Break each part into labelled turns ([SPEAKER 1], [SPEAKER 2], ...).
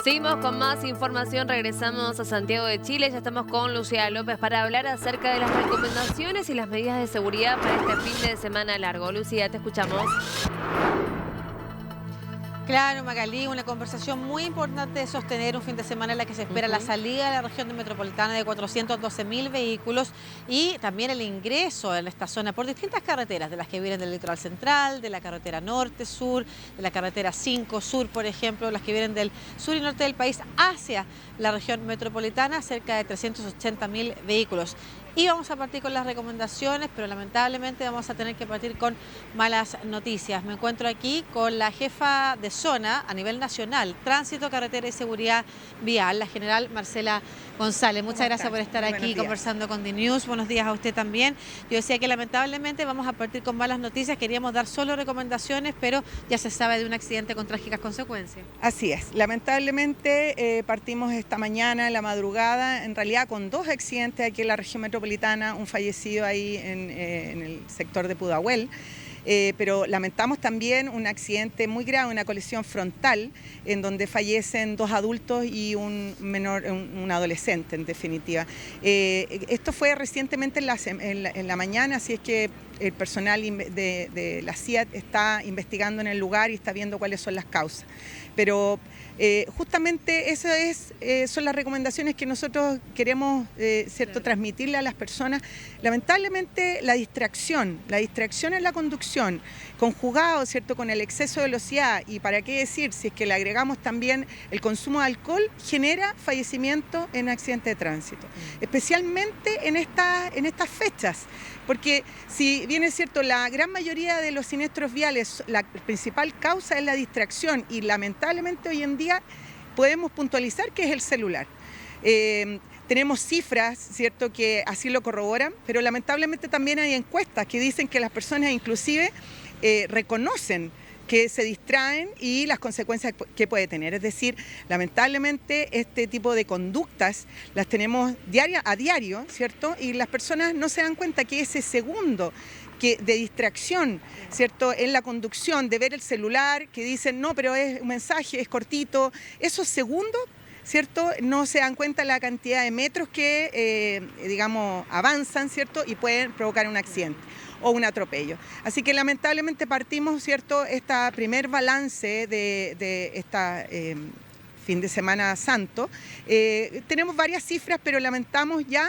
[SPEAKER 1] Seguimos con más información, regresamos a Santiago de Chile, ya estamos con Lucía López para hablar acerca de las recomendaciones y las medidas de seguridad para este fin de semana largo. Lucía, te escuchamos.
[SPEAKER 2] Claro, Magalí, una conversación muy importante de sostener un fin de semana en la que se espera la salida de la región metropolitana de 412.000 vehículos y también el ingreso en esta zona por distintas carreteras, de las que vienen del litoral central, de la carretera norte-sur, de la carretera 5 sur, por ejemplo, las que vienen del sur y norte del país hacia la región metropolitana, cerca de 380.000 vehículos. Y vamos a partir con las recomendaciones, pero lamentablemente vamos a tener que partir con malas noticias. Me encuentro aquí con la jefa de zona a nivel nacional, Tránsito, Carretera y Seguridad Vial, la general Marcela González. Muchas gracias por estar aquí conversando con DNews. Buenos días a usted también. Yo decía que lamentablemente vamos a partir con malas noticias. Queríamos dar solo recomendaciones, pero ya se sabe de un accidente con trágicas consecuencias.
[SPEAKER 3] Así es. Lamentablemente partimos esta mañana, en la madrugada, en realidad con dos accidentes aquí en la región metropolitana, un fallecido ahí en el sector de Pudahuel. Pero lamentamos también un accidente muy grave, una colisión frontal, en donde fallecen dos adultos y un menor, un adolescente en definitiva. Esto fue recientemente en la mañana, así es que el personal de la CIA está investigando en el lugar y está viendo cuáles son las causas. Pero justamente esas son las recomendaciones que nosotros queremos transmitirle a las personas. Lamentablemente la distracción en la conducción, conjugado con el exceso de velocidad, y para qué decir, si es que le agregamos también el consumo de alcohol, genera fallecimiento en accidentes de tránsito, especialmente en estas fechas. Porque si bien es cierto, la gran mayoría de los siniestros viales, la principal causa es la distracción, y lamentablemente hoy en día podemos puntualizar que es el celular. Tenemos cifras, ¿cierto?, que así lo corroboran, pero lamentablemente también hay encuestas que dicen que las personas inclusive reconocen que se distraen y las consecuencias que puede tener. Es decir, lamentablemente este tipo de conductas las tenemos a diario, ¿cierto? Y las personas no se dan cuenta que ese segundo de distracción, ¿cierto?, en la conducción, de ver el celular, que dicen, no, pero es un mensaje, es cortito, esos segundos, ¿cierto?, no se dan cuenta la cantidad de metros que, avanzan, ¿cierto?, y pueden provocar un accidente o un atropello. Así que lamentablemente partimos, ¿cierto?, esta primer balance de esta fin de semana santo. Tenemos varias cifras, pero lamentamos ya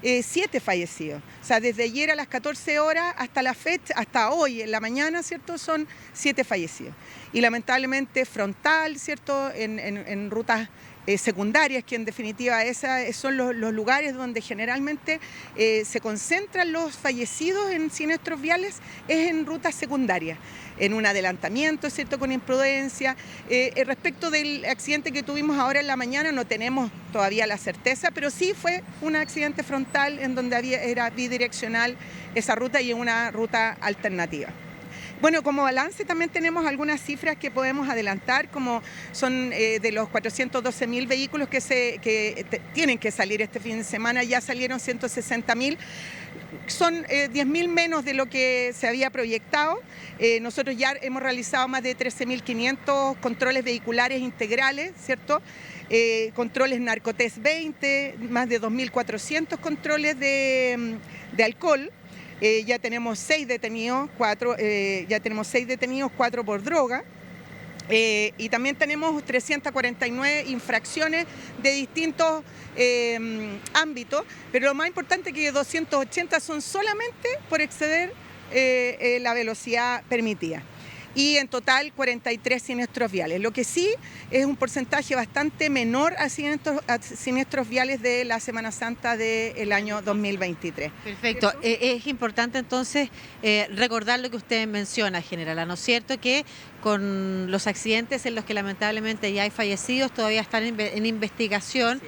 [SPEAKER 3] 7 fallecidos. O sea, desde ayer a las 14 horas hasta la fecha, hasta hoy en la mañana, ¿cierto?, son 7 fallecidos. Y lamentablemente frontal, ¿cierto?, en rutas secundarias, que en definitiva esos son los lugares donde generalmente se concentran los fallecidos en siniestros viales, es en rutas secundarias, en un adelantamiento, ¿cierto?, con imprudencia. Respecto del accidente que tuvimos ahora en la mañana, no tenemos todavía la certeza, pero sí fue un accidente frontal en donde era bidireccional esa ruta y en una ruta alternativa. Bueno, como balance también tenemos algunas cifras que podemos adelantar, como son de los 412.000 vehículos que tienen que salir este fin de semana, ya salieron 160.000. Son 10.000 menos de lo que se había proyectado. Nosotros ya hemos realizado más de 13.500 controles vehiculares integrales, ¿cierto? Controles Narcotest 20, más de 2.400 controles de alcohol. Ya tenemos 6 detenidos, 4 por droga. Y también tenemos 349 infracciones de distintos ámbitos, pero lo más importante es que 280 son solamente por exceder la velocidad permitida. Y en total 43 siniestros viales, lo que sí es un porcentaje bastante menor a siniestros viales de la Semana Santa del año 2023.
[SPEAKER 2] Perfecto. Es importante entonces recordar lo que usted menciona, generala, ¿no es cierto?, que con los accidentes en los que lamentablemente ya hay fallecidos todavía están en investigación.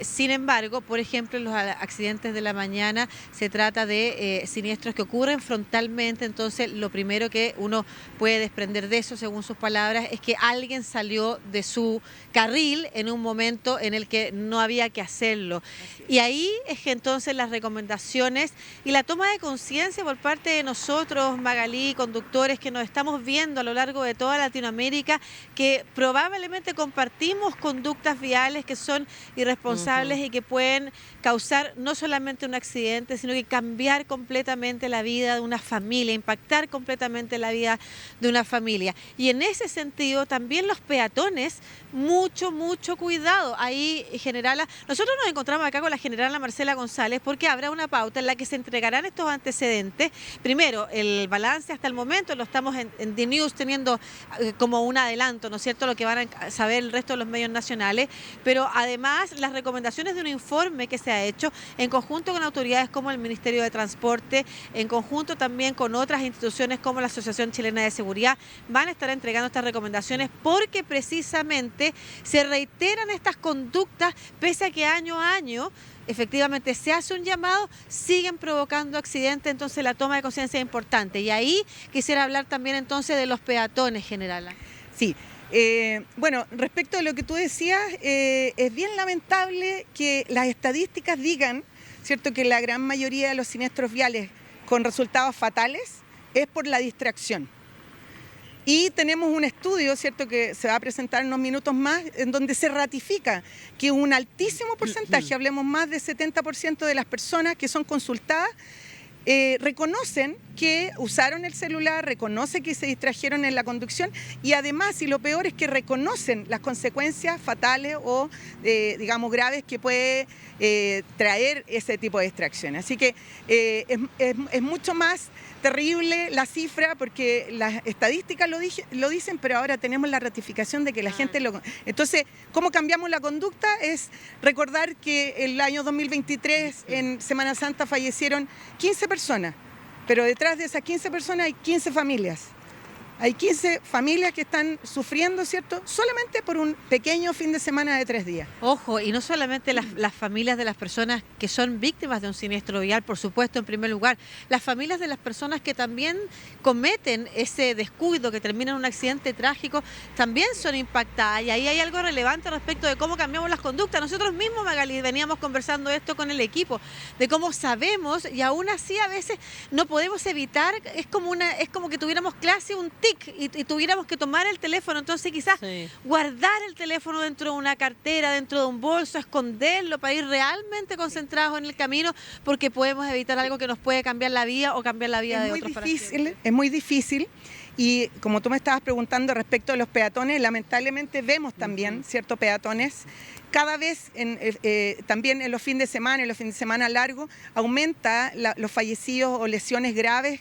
[SPEAKER 2] Sin embargo, por ejemplo, en los accidentes de la mañana se trata de siniestros que ocurren frontalmente, entonces lo primero que uno puede desprender de eso, según sus palabras, es que alguien salió de su carril en un momento en el que no había que hacerlo. Y ahí es que entonces las recomendaciones y la toma de conciencia por parte de nosotros, Magalí, conductores que nos estamos viendo a lo largo de toda Latinoamérica, que probablemente compartimos conductas viales que son irresponsables y que pueden causar no solamente un accidente, sino que cambiar completamente la vida de una familia, impactar completamente la vida de una familia. Y en ese sentido también los peatones, mucho cuidado. Ahí, generala, nosotros nos encontramos acá con la generala Marcela González porque habrá una pauta en la que se entregarán estos antecedentes. Primero, el balance hasta el momento, lo estamos en The News teniendo como un adelanto, ¿no es cierto?, lo que van a saber el resto de los medios nacionales, pero además las recomendaciones de un informe que se ha hecho en conjunto con autoridades como el Ministerio de Transporte, en conjunto también con otras instituciones como la Asociación Chilena de Seguridad, van a estar entregando estas recomendaciones porque precisamente se reiteran estas conductas, pese a que año a año efectivamente se hace un llamado, siguen provocando accidentes, entonces la toma de conciencia es importante. Y ahí quisiera hablar también entonces de los peatones, generala.
[SPEAKER 3] Sí. Bueno, respecto a lo que tú decías, es bien lamentable que las estadísticas digan, ¿cierto?, que la gran mayoría de los siniestros viales con resultados fatales es por la distracción. Y tenemos un estudio, ¿cierto?, que se va a presentar en unos minutos más, en donde se ratifica que un altísimo porcentaje, hablemos más del 70% de las personas que son consultadas, reconocen que usaron el celular, reconocen que se distrajeron en la conducción y además, y lo peor es que reconocen las consecuencias fatales o, digamos, graves que puede traer ese tipo de distracciones. Así que es mucho más terrible la cifra porque las estadísticas lo dicen, pero ahora tenemos la ratificación de que la gente lo... Entonces, ¿cómo cambiamos la conducta? Es recordar que el año 2023, en Semana Santa, fallecieron 15 personas, pero detrás de esas 15 personas hay 15 familias. Hay 15 familias que están sufriendo, ¿cierto?, solamente por un pequeño fin de semana de 3 días.
[SPEAKER 2] Ojo, y no solamente las familias de las personas que son víctimas de un siniestro vial, por supuesto, en primer lugar, las familias de las personas que también cometen ese descuido que termina en un accidente trágico, también son impactadas. Y ahí hay algo relevante respecto de cómo cambiamos las conductas. Nosotros mismos, Magalí, veníamos conversando esto con el equipo, de cómo sabemos y aún así a veces no podemos evitar, es como que tuviéramos clase un y tuviéramos que tomar el teléfono, entonces quizás guardar el teléfono dentro de una cartera, dentro de un bolso, esconderlo para ir realmente concentrados en el camino, porque podemos evitar algo que nos puede cambiar la vida o cambiar la vida de otros.
[SPEAKER 3] Es muy difícil. Y como tú me estabas preguntando respecto a los peatones, lamentablemente vemos también ciertos peatones. Cada vez, también en los fines de semana largos, aumenta los fallecidos o lesiones graves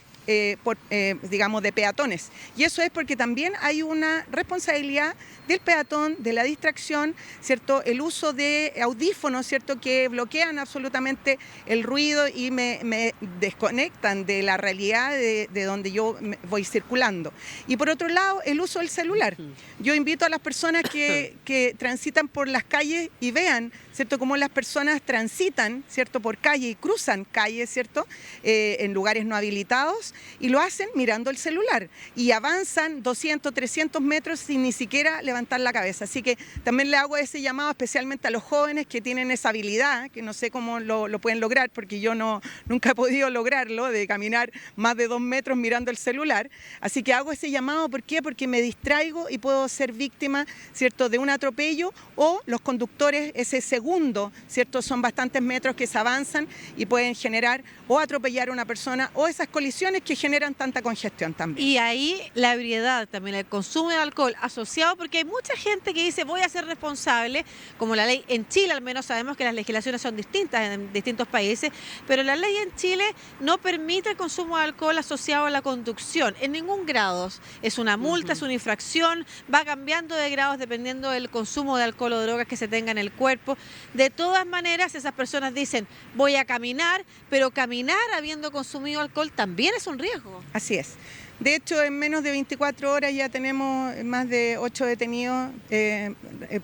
[SPEAKER 3] digamos, de peatones. Y eso es porque también hay una responsabilidad del peatón, de la distracción, ¿cierto?, el uso de audífonos, ¿cierto?, que bloquean absolutamente el ruido y me desconectan de la realidad de donde yo voy circulando. Y por otro lado, el uso del celular. Yo invito a las personas que transitan por las calles y vean, ¿cierto?, cómo las personas transitan, ¿cierto?, por calle y cruzan calles, ¿cierto?, en lugares no habilitados, y lo hacen mirando el celular y avanzan 200, 300 metros sin ni siquiera levantar la cabeza. Así que también le hago ese llamado especialmente a los jóvenes que tienen esa habilidad, que no sé cómo lo pueden lograr, porque yo nunca he podido lograrlo, de caminar más de 2 metros mirando el celular. Así que hago ese llamado, ¿por qué? Porque me distraigo y puedo ser víctima, ¿cierto?, de un atropello, o los conductores, ese segundo, ¿cierto?, son bastantes metros que se avanzan y pueden generar o atropellar a una persona, o esas colisiones que generan tanta congestión también.
[SPEAKER 2] Y ahí la ebriedad, también el consumo de alcohol asociado, porque hay mucha gente que dice voy a ser responsable, como la ley en Chile, al menos sabemos que las legislaciones son distintas en distintos países, pero la ley en Chile no permite el consumo de alcohol asociado a la conducción en ningún grado. Es una multa, es una infracción, va cambiando de grados dependiendo del consumo de alcohol o drogas que se tenga en el cuerpo. De todas maneras, esas personas dicen voy a caminar, pero caminar habiendo consumido alcohol también es un riesgo.
[SPEAKER 3] Así es. De hecho, en menos de 24 horas ya tenemos más de 8 detenidos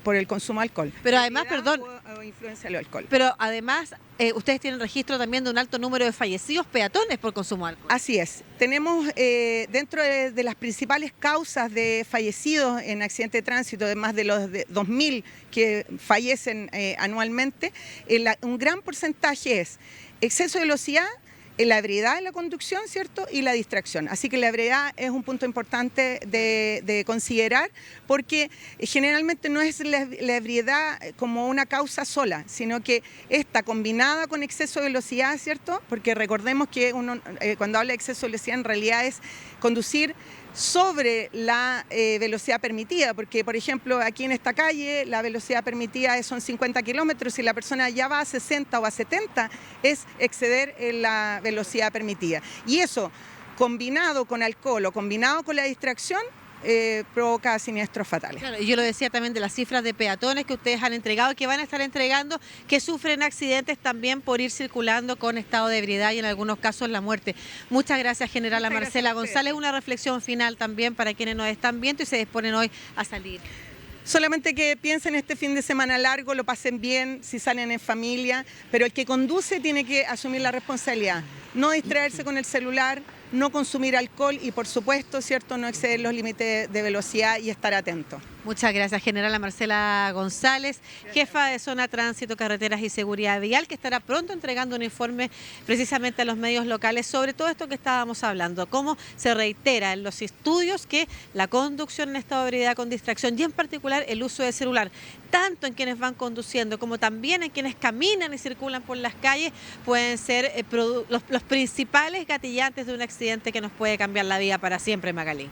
[SPEAKER 3] por el consumo de alcohol.
[SPEAKER 2] Pero además, perdón,
[SPEAKER 3] o influencia del alcohol.
[SPEAKER 2] pero además ustedes tienen registro también de un alto número de fallecidos peatones por consumo de alcohol.
[SPEAKER 3] Así es. Tenemos dentro de las principales causas de fallecidos en accidente de tránsito, de más de los 2.000 que fallecen anualmente, un gran porcentaje es exceso de velocidad, la ebriedad en la conducción, ¿cierto? Y la distracción. Así que la ebriedad es un punto importante de considerar, porque generalmente no es la ebriedad como una causa sola, sino que está combinada con exceso de velocidad, ¿cierto? Porque recordemos que uno cuando habla de exceso de velocidad en realidad es conducir sobre la velocidad permitida, porque por ejemplo aquí en esta calle la velocidad permitida son 50 kilómetros y la persona ya va a 60 o a 70, es exceder la velocidad permitida. Y eso, combinado con alcohol o combinado con la distracción, provoca siniestros fatales.
[SPEAKER 2] Claro, y yo lo decía también de las cifras de peatones que ustedes han entregado, que van a estar entregando, que sufren accidentes también por ir circulando con estado de ebriedad y en algunos casos la muerte. Muchas gracias, generala Marcela González. Una reflexión final también para quienes nos están viendo y se disponen hoy a salir.
[SPEAKER 3] Solamente que piensen este fin de semana largo, lo pasen bien, si salen en familia, pero el que conduce tiene que asumir la responsabilidad, no distraerse con el celular, no consumir alcohol y por supuesto, ¿cierto?, no exceder los límites de velocidad y estar atento.
[SPEAKER 2] Muchas gracias, generala Marcela González, jefa de Zona Tránsito, Carreteras y Seguridad Vial, que estará pronto entregando un informe precisamente a los medios locales sobre todo esto que estábamos hablando, cómo se reitera en los estudios que la conducción en estado de ebriedad con distracción y en particular el uso de celular, tanto en quienes van conduciendo como también en quienes caminan y circulan por las calles, pueden ser los principales gatillantes de un accidente que nos puede cambiar la vida para siempre, Magalí.